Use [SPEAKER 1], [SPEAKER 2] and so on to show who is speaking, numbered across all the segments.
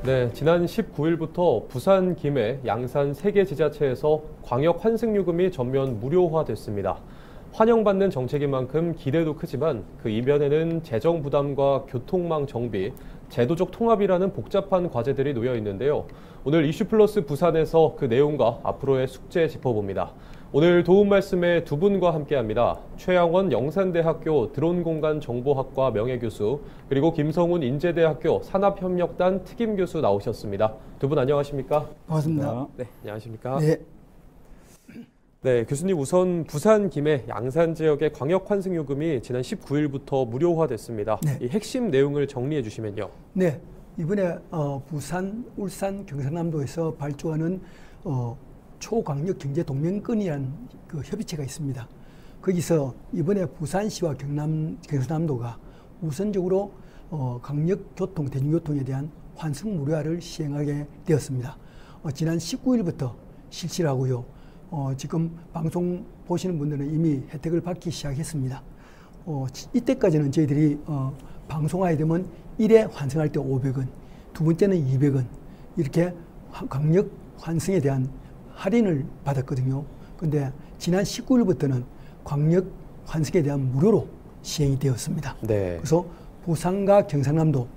[SPEAKER 1] 네, 지난 19일부터 부산, 김해, 양산 3개 지자체에서 광역 환승요금이 전면 무료화됐습니다. 환영받는 정책인 만큼 기대도 크지만 그 이면에는 재정 부담과 교통망 정비, 제도적 통합이라는 복잡한 과제들이 놓여 있는데요. 오늘 이슈플러스 부산에서 그 내용과 앞으로의 숙제 짚어봅니다. 오늘 도움 말씀에 두 분과 함께합니다. 최양원 영산대학교 드론공간정보학과 명예교수, 그리고 김성훈 인제대학교 산업협력단 특임교수 나오셨습니다. 두 분 안녕하십니까?
[SPEAKER 2] 반갑습니다.
[SPEAKER 1] 네, 안녕하십니까?
[SPEAKER 2] 네.
[SPEAKER 1] 네, 교수님 우선 부산, 김해, 양산 지역의 광역 환승요금이 지난 19일부터 무료화됐습니다.
[SPEAKER 2] 네.
[SPEAKER 1] 이 핵심 내용을 정리해 주시면요.
[SPEAKER 2] 네. 이번에 부산, 울산, 경상남도에서 발주하는 초광역 경제 동맹권이라는 그 협의체가 있습니다. 거기서 이번에 부산시와 경상남도가 우선적으로 강력 교통, 대중교통에 대한 환승 무료화를 시행하게 되었습니다. 지난 19일부터 실시를 하고요. 지금 방송 보시는 분들은 이미 혜택을 받기 시작했습니다. 이때까지는 저희들이 방송하게 되면 1회 환승할 때 500원, 두 번째는 200원 이렇게 강력 환승에 대한 할인을 받았거든요. 근데 지난 19일부터는 광역 환승에 대한 무료로 시행이 되었습니다.
[SPEAKER 1] 네.
[SPEAKER 2] 그래서 부산과 경상남도,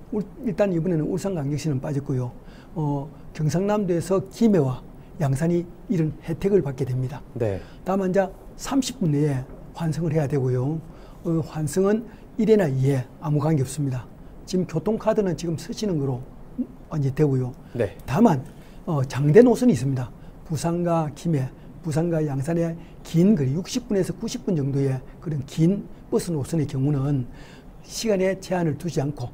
[SPEAKER 2] 일단 이번에는 울산광역시는 빠졌고요. 경상남도에서 김해와 양산이 이런 혜택을 받게 됩니다.
[SPEAKER 1] 네.
[SPEAKER 2] 다만 이제 30분 내에 환승을 해야 되고요. 환승은 1회나 2회 아무 관계 없습니다. 지금 교통카드는 지금 쓰시는 거로 이제 되고요.
[SPEAKER 1] 네.
[SPEAKER 2] 다만 장대 노선이 있습니다. 부산과 김해, 부산과 양산의 긴 거리 60분에서 90분 정도의 그런 긴 버스 노선의 경우는 시간에 제한을 두지 않고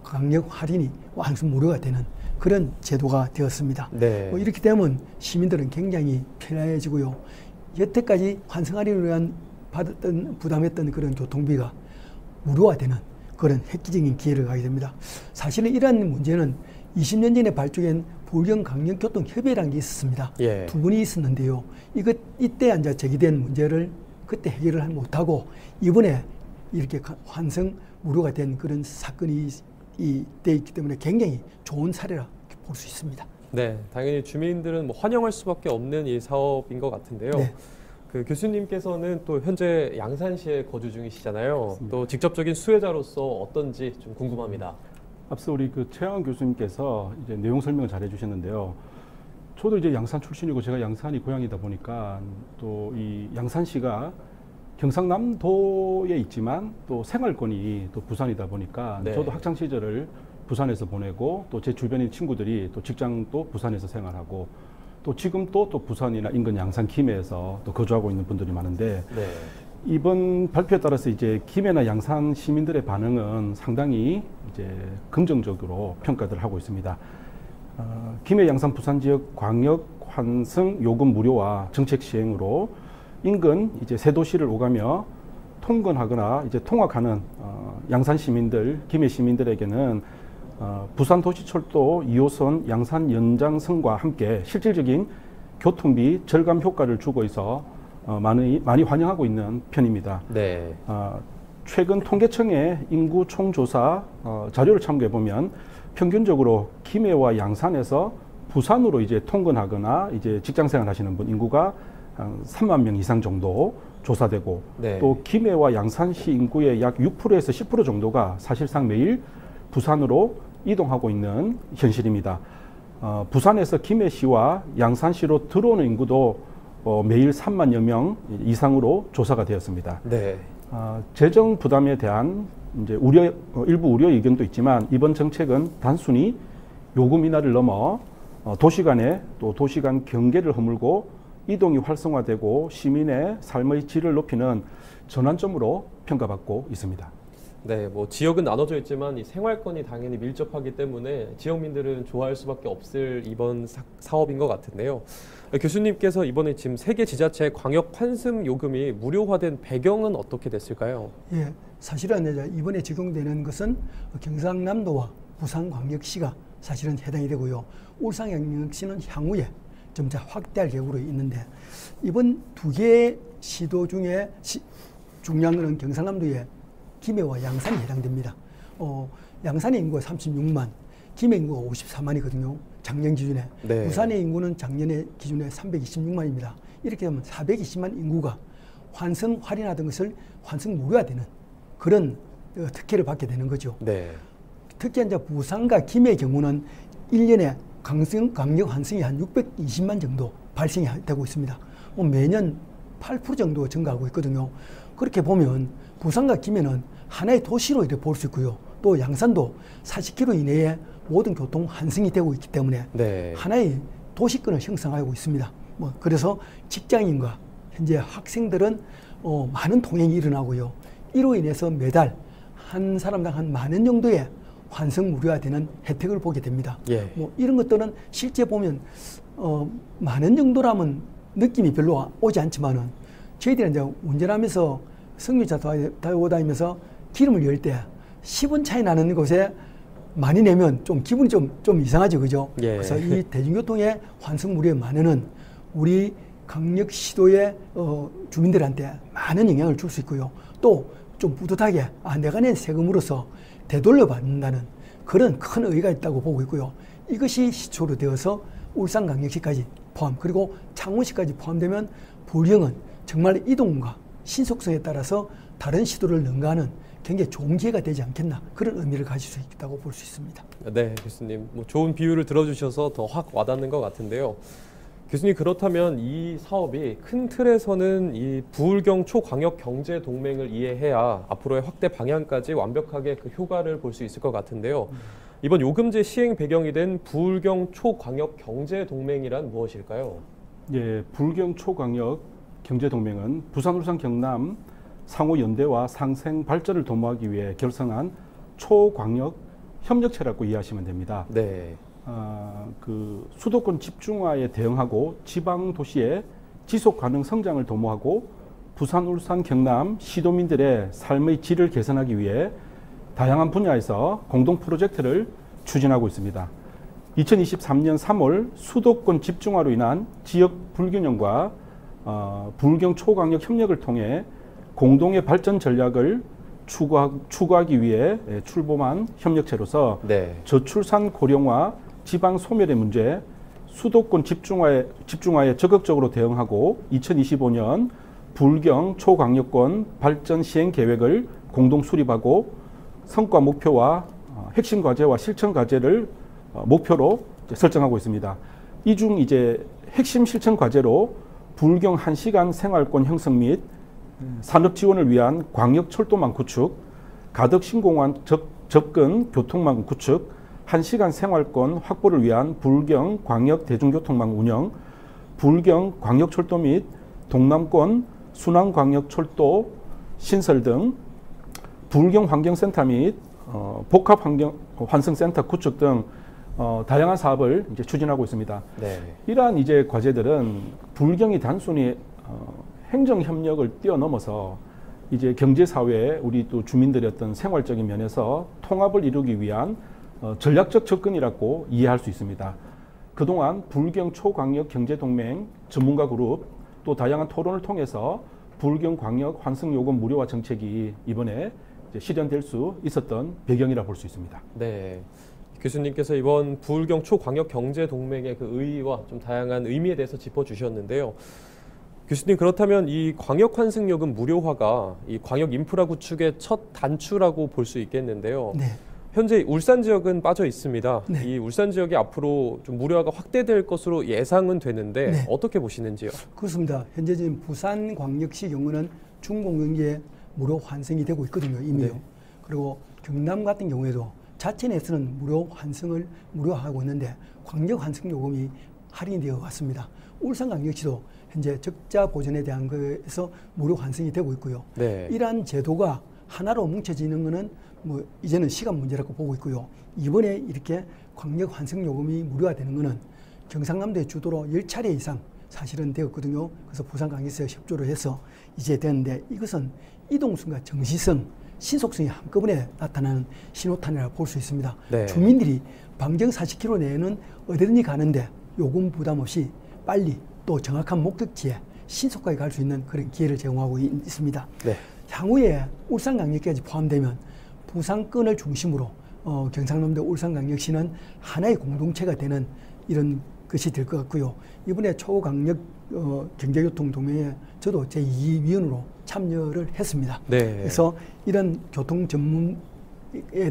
[SPEAKER 2] 강력 할인이 환승 무료가 되는 그런 제도가 되었습니다.
[SPEAKER 1] 네.
[SPEAKER 2] 이렇게 되면 시민들은 굉장히 편해지고요. 여태까지 환승 할인을 위한 부담했던 그런 교통비가 무료화되는 그런 획기적인 기회를 가게 됩니다. 사실은 이러한 문제는 20년 전에 발족한 부경강력교통협의회라는 게 있었습니다.
[SPEAKER 1] 예.
[SPEAKER 2] 두 분이 있었는데요. 이때 이제 제기된 문제를 그때 해결을 못하고 이번에 이렇게 환승 무료가 된 그런 사건이 돼 있기 때문에 굉장히 좋은 사례라 볼 수 있습니다.
[SPEAKER 1] 네, 당연히 주민들은 환영할 수밖에 없는 이 사업인 것 같은데요.
[SPEAKER 2] 네.
[SPEAKER 1] 그 교수님께서는 또 현재 양산시에 거주 중이시잖아요. 맞습니다. 또 직접적인 수혜자로서 어떤지 좀 궁금합니다.
[SPEAKER 3] 앞서 우리 그 최양원 교수님께서 이제 내용 설명을 잘 해주셨는데요. 저도 이제 양산 출신이고 제가 양산이 고향이다 보니까 또 이 양산시가 경상남도에 있지만 또 생활권이 또 부산이다 보니까
[SPEAKER 1] 네.
[SPEAKER 3] 저도 학창 시절을 부산에서 보내고 또 제 주변의 친구들이 또 직장도 부산에서 생활하고 또 지금 또 부산이나 인근 양산 김해에서 또 거주하고 있는 분들이 많은데
[SPEAKER 1] 네.
[SPEAKER 3] 이번 발표에 따라서 이제 김해나 양산 시민들의 반응은 상당히 이제 긍정적으로 평가를 하고 있습니다. 김해, 양산, 부산 지역 광역 환승 요금 무료화 정책 시행으로 인근 이제 세 도시를 오가며 통근하거나 이제 통학하는 양산 시민들, 김해 시민들에게는 부산 도시철도 2호선 양산 연장선과 함께 실질적인 교통비 절감 효과를 주고 있어 많이 환영하고 있는 편입니다.
[SPEAKER 1] 네.
[SPEAKER 3] 최근 통계청의 인구 총조사 자료를 참고해 보면 평균적으로 김해와 양산에서 부산으로 이제 통근하거나 이제 직장생활 하시는 분 인구가 한 3만 명 이상 정도 조사되고
[SPEAKER 1] 네.
[SPEAKER 3] 또 김해와 양산시 인구의 약 6%에서 10% 정도가 사실상 매일 부산으로 이동하고 있는 현실입니다. 부산에서 김해시와 양산시로 들어오는 인구도 매일 3만여 명 이상으로 조사가 되었습니다.
[SPEAKER 1] 네.
[SPEAKER 3] 재정 부담에 대한 이제 일부 우려 의견도 있지만 이번 정책은 단순히 요금 인하를 넘어 도시 간에 또 도시 간 경계를 허물고 이동이 활성화되고 시민의 삶의 질을 높이는 전환점으로 평가받고 있습니다.
[SPEAKER 1] 네, 지역은 나눠져 있지만 이 생활권이 당연히 밀접하기 때문에 지역민들은 좋아할 수밖에 없을 이번 사업인 것 같은데요. 교수님께서 이번에 지금 3개 지자체 광역 환승 요금이 무료화된 배경은 어떻게 됐을까요?
[SPEAKER 2] 예, 사실은 이번에 적용되는 것은 경상남도와 부산광역시가 사실은 해당이 되고요. 울산광역시는 향후에 점차 확대할 계획으로 있는데 이번 두 개의 시도 중에 중요한 것은 경상남도의 김해와 양산이 해당됩니다. 양산의 인구가 36만, 김해 인구가 54만이거든요. 작년 기준에.
[SPEAKER 1] 네.
[SPEAKER 2] 부산의 인구는 작년의 기준에 326만입니다. 이렇게 되면 420만 인구가 환승 할인하던 것을 환승 무료화되는 그런 특혜를 받게 되는 거죠.
[SPEAKER 1] 네.
[SPEAKER 2] 특히 이제 부산과 김해의 경우는 1년에 강력 환승이 한 620만 정도 발생이 되고 있습니다. 매년 8% 정도 증가하고 있거든요. 그렇게 보면 부산과 김해는 하나의 도시로 이렇게 볼 수 있고요. 또 양산도 40km 이내에 모든 교통 환승이 되고 있기 때문에
[SPEAKER 1] 네.
[SPEAKER 2] 하나의 도시권을 형성하고 있습니다. 그래서 직장인과 현재 학생들은 많은 통행이 일어나고요. 이로 인해서 매달 한 사람당 한 10,000원 정도의 환승 무료화되는 혜택을 보게 됩니다.
[SPEAKER 1] 예.
[SPEAKER 2] 이런 것들은 실제 보면 10,000원 정도라면 느낌이 별로 오지 않지만은 저희들이 이제 운전하면서 승용차 타고 다니면서 기름을 열 때 10원 차이 나는 곳에 많이 내면 좀 기분이 좀 이상하죠, 그죠?
[SPEAKER 1] 예.
[SPEAKER 2] 그래서 이 대중교통의 환승 무료의 만원은 우리 강력시도의 주민들한테 많은 영향을 줄 수 있고요. 또 좀 뿌듯하게 내가 낸 세금으로서 되돌려 받는다는 그런 큰 의의가 있다고 보고 있고요. 이것이 시초로 되어서 울산광역시까지 포함 그리고 창원시까지 포함되면 불경은 정말 이동과 신속성에 따라서 다른 시도를 능가하는 굉장히 좋은 기회가 되지 않겠나 그런 의미를 가질 수 있다고 볼 수 있습니다.
[SPEAKER 1] 네, 교수님. 좋은 비유를 들어주셔서 더 확 와닿는 것 같은데요. 교수님, 그렇다면 이 사업이 큰 틀에서는 이 부울경 초광역경제동맹을 이해해야 앞으로의 확대 방향까지 완벽하게 그 효과를 볼 수 있을 것 같은데요. 이번 요금제 시행 배경이 된 부울경 초광역경제동맹이란 무엇일까요?
[SPEAKER 3] 예, 부울경 초광역경제동맹은 부산, 울산, 경남 상호 연대와 상생 발전을 도모하기 위해 결성한 초광역 협력체라고 이해하시면 됩니다.
[SPEAKER 1] 네.
[SPEAKER 3] 그 수도권 집중화에 대응하고 지방 도시의 지속 가능 성장을 도모하고 부산, 울산, 경남 시도민들의 삶의 질을 개선하기 위해 다양한 분야에서 공동 프로젝트를 추진하고 있습니다. 2023년 3월 수도권 집중화로 인한 지역 불균형과 부울경 초광역 협력을 통해 공동의 발전 전략을 추구하기 위해 출범한 협력체로서
[SPEAKER 1] 네.
[SPEAKER 3] 저출산 고령화, 지방 소멸의 문제, 수도권 집중화에 적극적으로 대응하고 2025년 부울경 초광역권 발전 시행 계획을 공동 수립하고 성과 목표와 핵심 과제와 실천 과제를 목표로 설정하고 있습니다. 이 중 이제 핵심 실천 과제로 부울경 1시간 생활권 형성 및 산업 지원을 위한 광역 철도망 구축, 가덕 신공항 접근 교통망 구축, 1시간 생활권 확보를 위한 부울경 광역 대중교통망 운영, 부울경 광역철도 및 동남권 순환광역철도 신설 등 부울경 환경센터 및 복합 환승센터 구축 등 다양한 사업을 이제 추진하고 있습니다.
[SPEAKER 1] 네.
[SPEAKER 3] 이러한 이제 과제들은 부울경이 단순히 행정 협력을 뛰어넘어서 이제 경제 사회에 우리 또 주민들의 어떤 생활적인 면에서 통합을 이루기 위한 전략적 접근이라고 이해할 수 있습니다. 그동안 부울경 초광역 경제동맹 전문가 그룹 또 다양한 토론을 통해서 부울경 광역 환승 요금 무료화 정책이 이번에 이제 실현될 수 있었던 배경이라 볼 수 있습니다.
[SPEAKER 1] 네. 교수님께서 이번 부울경 초광역경제동맹의 그 의의와 좀 다양한 의미에 대해서 짚어주셨는데요. 교수님, 그렇다면 이 광역환승요금 무료화가 이 광역 인프라 구축의 첫 단추라고 볼 수 있겠는데요.
[SPEAKER 2] 네.
[SPEAKER 1] 현재 울산 지역은 빠져 있습니다.
[SPEAKER 2] 네.
[SPEAKER 1] 이 울산 지역이 앞으로 좀 무료화가 확대될 것으로 예상은 되는데
[SPEAKER 2] 네.
[SPEAKER 1] 어떻게 보시는지요?
[SPEAKER 2] 그렇습니다. 현재 지금 부산광역시 경우는 중공영지에 무료 환승이 되고 있거든요. 이미요.
[SPEAKER 1] 네.
[SPEAKER 2] 그리고 경남 같은 경우에도 자체 내에서는 무료 환승을 무료화하고 있는데 광역 환승 요금이 할인이 되어 왔습니다. 울산광역시도 현재 적자 보전에 대한 거에서 무료 환승이 되고 있고요.
[SPEAKER 1] 네.
[SPEAKER 2] 이러한 제도가 하나로 뭉쳐지는 것은 이제는 시간 문제라고 보고 있고요. 이번에 이렇게 광역 환승 요금이 무료화되는 것은 경상남도의 주도로 10차례 이상 사실은 되었거든요. 그래서 부산광역시와 협조를 해서 이제 되는데 이것은 이동성과 정시성, 신속성이 한꺼번에 나타나는 신호탄이라고 볼 수 있습니다.
[SPEAKER 1] 네.
[SPEAKER 2] 주민들이 방정 40km 내에는 어디든지 가는데 요금 부담 없이 빨리 또 정확한 목적지에 신속하게 갈 수 있는 그런 기회를 제공하고 있습니다.
[SPEAKER 1] 네.
[SPEAKER 2] 향후에 울산광역까지 포함되면 부산권을 중심으로 경상남도 울산광역시는 하나의 공동체가 되는 이런 것이 될 것 같고요. 이번에 초강력 경제교통 동맹에 저도 제2위원으로 참여를 했습니다.
[SPEAKER 1] 네.
[SPEAKER 2] 그래서 이런 교통 전문에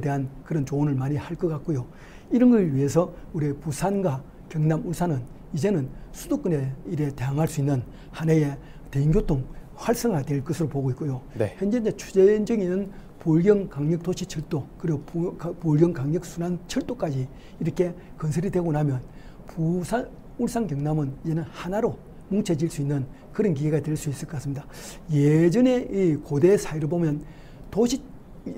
[SPEAKER 2] 대한 그런 조언을 많이 할 것 같고요. 이런 걸 위해서 우리 부산과 경남, 울산은 이제는 수도권에 이래 대항할 수 있는 하나의 대중교통 활성화될 것으로 보고 있고요.
[SPEAKER 1] 네.
[SPEAKER 2] 현재 이제 추진 중에는 보울경 강력도시철도 그리고 보울경 강력순환철도까지 이렇게 건설이 되고 나면 부산, 울산, 경남은 이제는 하나로 뭉쳐질 수 있는 그런 기회가 될 수 있을 것 같습니다. 예전에 이 고대 사회를 보면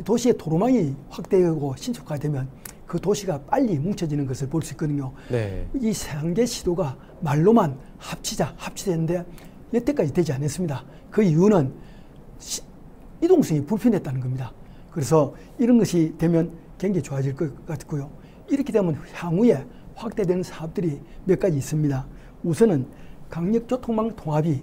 [SPEAKER 2] 도시의 도로망이 확대하고 신속화되면 그 도시가 빨리 뭉쳐지는 것을 볼 수 있거든요.
[SPEAKER 1] 네.
[SPEAKER 2] 이 상계 시도가 말로만 합치자는데 여태까지 되지 않았습니다. 그 이유는 이동성이 불편했다는 겁니다. 그래서 이런 것이 되면 굉장히 좋아질 것 같고요. 이렇게 되면 향후에 확대되는 사업들이 몇 가지 있습니다. 우선은 강력교통망 통합이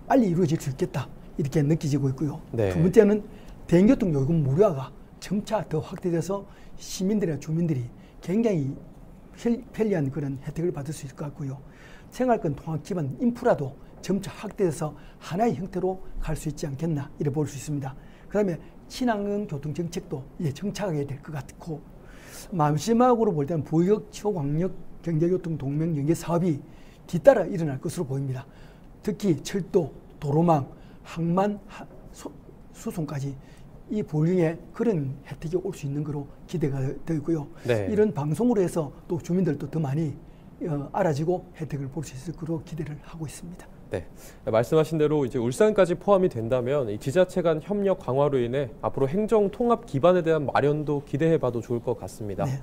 [SPEAKER 2] 빨리 이루어질 수 있겠다 이렇게 느껴지고 있고요.
[SPEAKER 1] 네.
[SPEAKER 2] 두 번째는 대중교통 요금 무료화가 점차 더 확대돼서 시민들이나 주민들이 굉장히 편리한 그런 혜택을 받을 수 있을 것 같고요. 생활권 통합 기반 인프라도 점차 확대해서 하나의 형태로 갈 수 있지 않겠나 이렇게 볼 수 있습니다. 그 다음에 친환경 교통 정책도 이제 정착하게 될 것 같고, 마지막으로 볼 때는 보역 초광역 경제교통 동맹 연계 사업이 뒤따라 일어날 것으로 보입니다. 특히 철도, 도로망, 항만, 수송까지 이 보령에 그런 혜택이 올 수 있는 거로 기대가 되고요.
[SPEAKER 1] 네.
[SPEAKER 2] 이런 방송으로 해서 또 주민들도 더 많이 알아지고 혜택을 볼 수 있을 거로 기대를 하고 있습니다.
[SPEAKER 1] 네, 말씀하신 대로 이제 울산까지 포함이 된다면 이 지자체 간 협력 강화로 인해 앞으로 행정 통합 기반에 대한 마련도 기대해봐도 좋을 것 같습니다.
[SPEAKER 2] 네.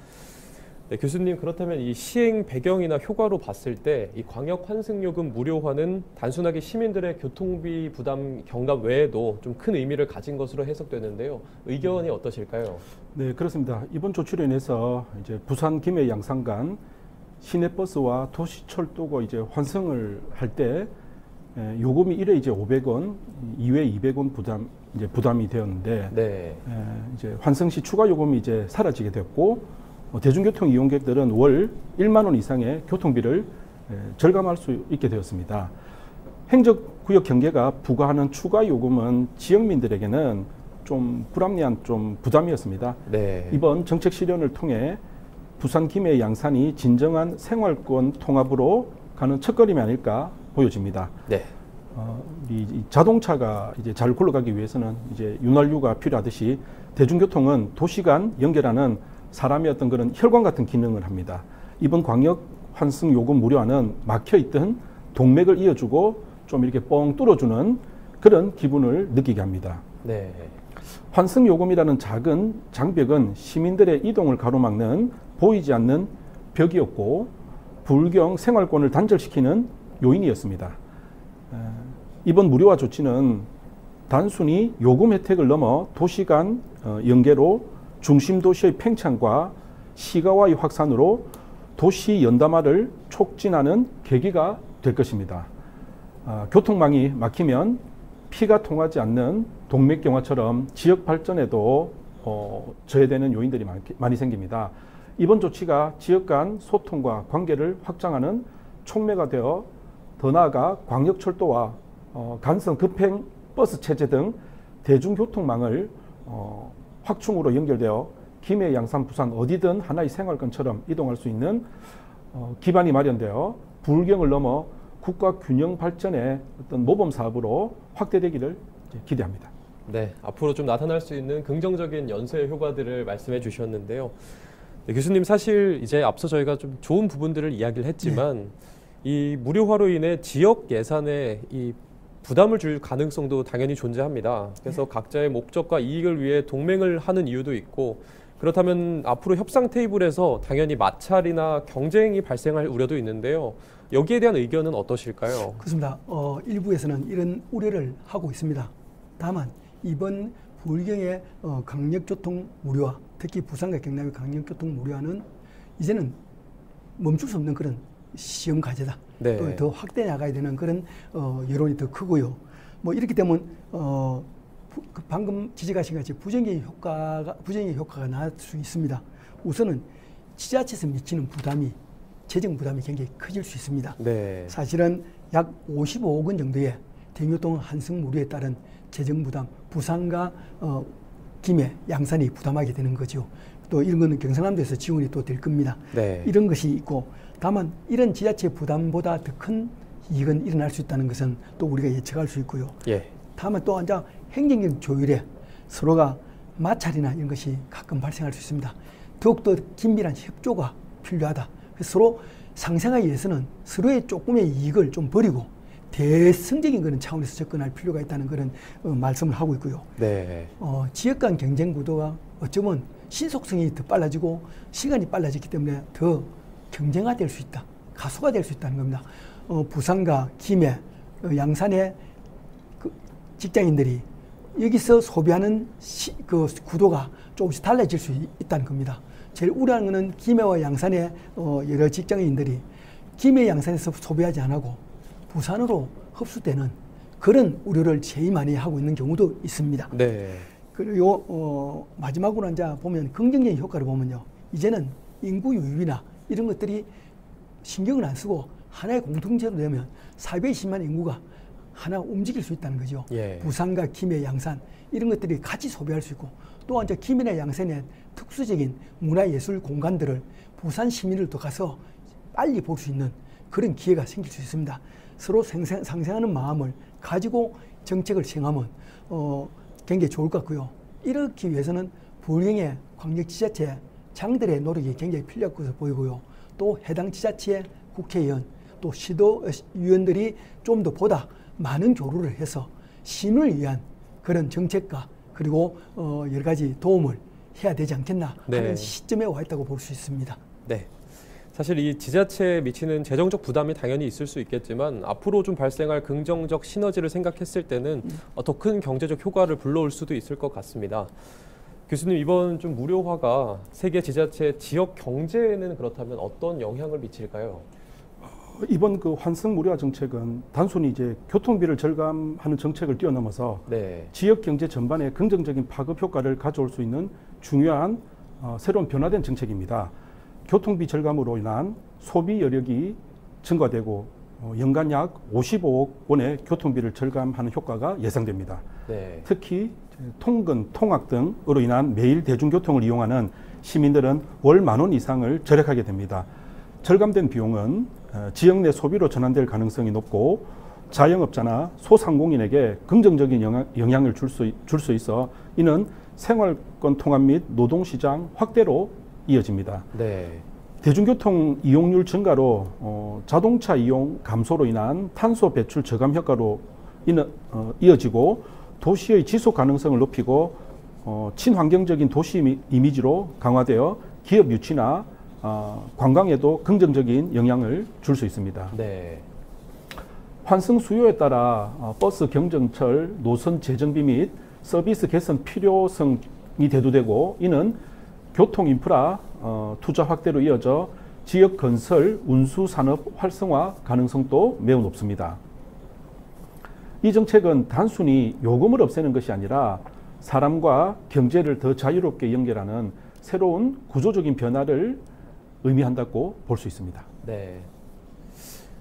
[SPEAKER 1] 네, 교수님, 그렇다면 이 시행 배경이나 효과로 봤을 때 이 광역 환승요금 무료화는 단순하게 시민들의 교통비 부담 경감 외에도 좀 큰 의미를 가진 것으로 해석되는데요. 의견이 어떠실까요?
[SPEAKER 3] 네, 그렇습니다. 이번 조치로 인해서 이제 부산, 김해, 양산 간 시내버스와 도시철도가 이제 환승을 할 때 요금이 1회 이제 500원, 2회 200원 부담이 되었는데,
[SPEAKER 1] 네.
[SPEAKER 3] 이제 환승 시 추가 요금이 이제 사라지게 되었고, 대중교통 이용객들은 월 1만 원 이상의 교통비를 절감할 수 있게 되었습니다. 행정구역 경계가 부과하는 추가 요금은 지역민들에게는 좀 불합리한 좀 부담이었습니다.
[SPEAKER 1] 네.
[SPEAKER 3] 이번 정책 실현을 통해 부산, 김해, 양산이 진정한 생활권 통합으로 가는 첫걸음이 아닐까 보여집니다.
[SPEAKER 1] 네.
[SPEAKER 3] 이 자동차가 이제 잘 굴러가기 위해서는 이제 윤활유가 필요하듯이 대중교통은 도시 간 연결하는 사람의 어떤 그런 혈관 같은 기능을 합니다. 이번 광역 환승 요금 무료화는 막혀 있던 동맥을 이어주고 좀 이렇게 뻥 뚫어주는 그런 기분을 느끼게 합니다.
[SPEAKER 1] 네.
[SPEAKER 3] 환승 요금이라는 작은 장벽은 시민들의 이동을 가로막는 보이지 않는 벽이었고 불경 생활권을 단절시키는 요인이었습니다. 이번 무료화 조치는 단순히 요금 혜택을 넘어 도시 간 연계로 중심 도시의 팽창과 시가와의 확산으로 도시 연담화를 촉진하는 계기가 될 것입니다. 교통망이 막히면 피가 통하지 않는 동맥경화처럼 지역 발전에도 저해되는 요인들이 많이 생깁니다. 이번 조치가 지역 간 소통과 관계를 확장하는 촉매가 되어 더 나아가 광역철도와 간선 급행 버스 체제 등 대중교통망을 확충으로 연결되어 김해, 양산, 부산 어디든 하나의 생활권처럼 이동할 수 있는 기반이 마련되어 불경을 넘어 국가 균형 발전의 어떤 모범 사업으로 확대되기를 기대합니다.
[SPEAKER 1] 네, 앞으로 좀 나타날 수 있는 긍정적인 연쇄 효과들을 말씀해 주셨는데요. 네, 교수님, 사실 이제 앞서 저희가 좀 좋은 부분들을 이야기를 했지만 이 무료화로 인해 지역 예산에 이 부담을 줄 가능성도 당연히 존재합니다. 그래서 각자의 목적과 이익을 위해 동맹을 하는 이유도 있고, 그렇다면 앞으로 협상 테이블에서 당연히 마찰이나 경쟁이 발생할 우려도 있는데요. 여기에 대한 의견은 어떠실까요?
[SPEAKER 2] 그렇습니다. 일부에서는 이런 우려를 하고 있습니다. 다만 이번 불경의 강력교통 무료화, 특히 부산과 경남의 강력교통 무료화는 이제는 멈출 수 없는 그런 시험 과제다.
[SPEAKER 1] 네.
[SPEAKER 2] 또 더 확대 나가야 되는 그런 여론이 더 크고요. 뭐 이렇게 되면 방금 지적하신 같이 부정의 효과가 나올 수 있습니다. 우선은 지자체에서 미치는 부담이 재정 부담이 굉장히 커질 수 있습니다.
[SPEAKER 1] 네.
[SPEAKER 2] 사실은 약 55억 원 정도의 대교통 환승 무료에 따른 재정 부담, 부산과 김해, 양산이 부담하게 되는 거죠. 또 이런 거는 경상남도에서 지원이 또 될 겁니다.
[SPEAKER 1] 네.
[SPEAKER 2] 이런 것이 있고, 다만 이런 지자체 부담보다 더 큰 이익은 일어날 수 있다는 것은 또 우리가 예측할 수 있고요.
[SPEAKER 1] 예.
[SPEAKER 2] 다만 또 앉아 행정적 조율에 서로가 마찰이나 이런 것이 가끔 발생할 수 있습니다. 더욱더 긴밀한 협조가 필요하다. 그래서 서로 상생하기 위해서는 서로의 조금의 이익을 좀 버리고 대승적인 그런 차원에서 접근할 필요가 있다는 그런 말씀을 하고 있고요.
[SPEAKER 1] 네.
[SPEAKER 2] 지역 간 경쟁 구도가 어쩌면 신속성이 더 빨라지고 시간이 빨라졌기 때문에 더 경쟁화될 수 있다. 가속화될 수 있다는 겁니다. 부산과 김해, 양산의 그 직장인들이 여기서 소비하는 그 구도가 조금씩 달라질 수 있다는 겁니다. 제일 우려하는 것은 김해와 양산의 여러 직장인들이 김해, 양산에서 소비하지 않고 부산으로 흡수되는 그런 우려를 제일 많이 하고 있는 경우도 있습니다.
[SPEAKER 1] 네.
[SPEAKER 2] 그리고 마지막으로 이제 보면 긍정적인 효과를 보면요, 이제는 인구 유입이나 이런 것들이 신경을 안 쓰고 하나의 공통체로 되면 420만 인구가 하나 움직일 수 있다는 거죠.
[SPEAKER 1] 예.
[SPEAKER 2] 부산과 김해, 양산 이런 것들이 같이 소비할 수 있고, 또 이제 김해나 양산의 특수적인 문화예술 공간들을 부산 시민을 더 가서 빨리 볼 수 있는 그런 기회가 생길 수 있습니다. 서로 상생하는 마음을 가지고 정책을 시행하면 굉장히 좋을 것 같고요. 이렇기 위해서는 불경의 광역지자체 장들의 노력이 굉장히 필요할 것으로 보이고요. 또 해당 지자체의 국회의원 또 시도위원들이 좀 더 보다 많은 교류를 해서 시민을 위한 그런 정책과 그리고 여러 가지 도움을 해야 되지 않겠나 하는
[SPEAKER 1] 네.
[SPEAKER 2] 시점에 와 있다고 볼 수 있습니다.
[SPEAKER 1] 네. 사실 이 지자체에 미치는 재정적 부담이 당연히 있을 수 있겠지만 앞으로 좀 발생할 긍정적 시너지를 생각했을 때는 더 큰 경제적 효과를 불러올 수도 있을 것 같습니다. 교수님, 이번 좀 무료화가 세계 지자체 지역 경제에는 그렇다면 어떤 영향을 미칠까요?
[SPEAKER 3] 이번 그 환승 무료화 정책은 단순히 이제 교통비를 절감하는 정책을 뛰어넘어서
[SPEAKER 1] 네.
[SPEAKER 3] 지역 경제 전반에 긍정적인 파급 효과를 가져올 수 있는 중요한 새로운 변화된 정책입니다. 교통비 절감으로 인한 소비 여력이 증가되고 연간 약 55억 원의 교통비를 절감하는 효과가 예상됩니다.
[SPEAKER 1] 네.
[SPEAKER 3] 특히 통근, 통학 등으로 인한 매일 대중교통을 이용하는 시민들은 월 10,000원 이상을 절약하게 됩니다. 절감된 비용은 지역 내 소비로 전환될 가능성이 높고 자영업자나 소상공인에게 긍정적인 영향을 줄 수 있어 이는 생활권 통합 및 노동시장 확대로 이어집니다.
[SPEAKER 1] 네.
[SPEAKER 3] 대중교통 이용률 증가로 자동차 이용 감소로 인한 탄소 배출 저감 효과로 이어지고 도시의 지속 가능성을 높이고 친환경적인 도시 이미지로 강화되어 기업 유치나 관광에도 긍정적인 영향을 줄 수 있습니다.
[SPEAKER 1] 네.
[SPEAKER 3] 환승 수요에 따라 버스 경정철, 노선 재정비 및 서비스 개선 필요성이 대두되고 이는 교통 인프라 투자 확대로 이어져 지역 건설, 운수 산업 활성화 가능성도 매우 높습니다. 이 정책은 단순히 요금을 없애는 것이 아니라 사람과 경제를 더 자유롭게 연결하는 새로운 구조적인 변화를 의미한다고 볼 수 있습니다.
[SPEAKER 1] 네.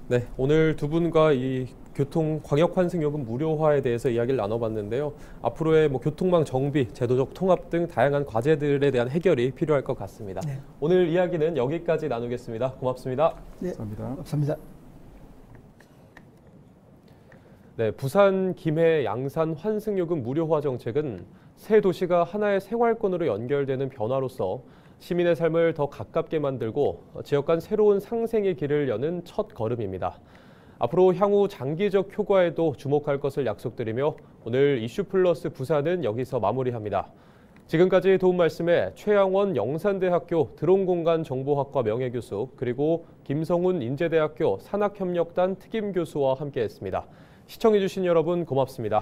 [SPEAKER 1] 네, 오늘 두 분과 이 교통 광역 환승 요금 무료화에 대해서 이야기를 나눠봤는데요. 앞으로의 교통망 정비, 제도적 통합 등 다양한 과제들에 대한 해결이 필요할 것 같습니다.
[SPEAKER 2] 네.
[SPEAKER 1] 오늘 이야기는 여기까지 나누겠습니다. 고맙습니다.
[SPEAKER 2] 네,
[SPEAKER 3] 감사합니다.
[SPEAKER 2] 감사합니다.
[SPEAKER 1] 네, 부산, 김해, 양산 환승 요금 무료화 정책은 세 도시가 하나의 생활권으로 연결되는 변화로서 시민의 삶을 더 가깝게 만들고 지역 간 새로운 상생의 길을 여는 첫 걸음입니다. 앞으로 향후 장기적 효과에도 주목할 것을 약속드리며 오늘 이슈 플러스 부산은 여기서 마무리합니다. 지금까지 도움 말씀에 최양원 영산대학교 드론공간정보학과 명예교수 그리고 김성훈 인제대학교 산학협력단 특임교수와 함께했습니다. 시청해주신 여러분 고맙습니다.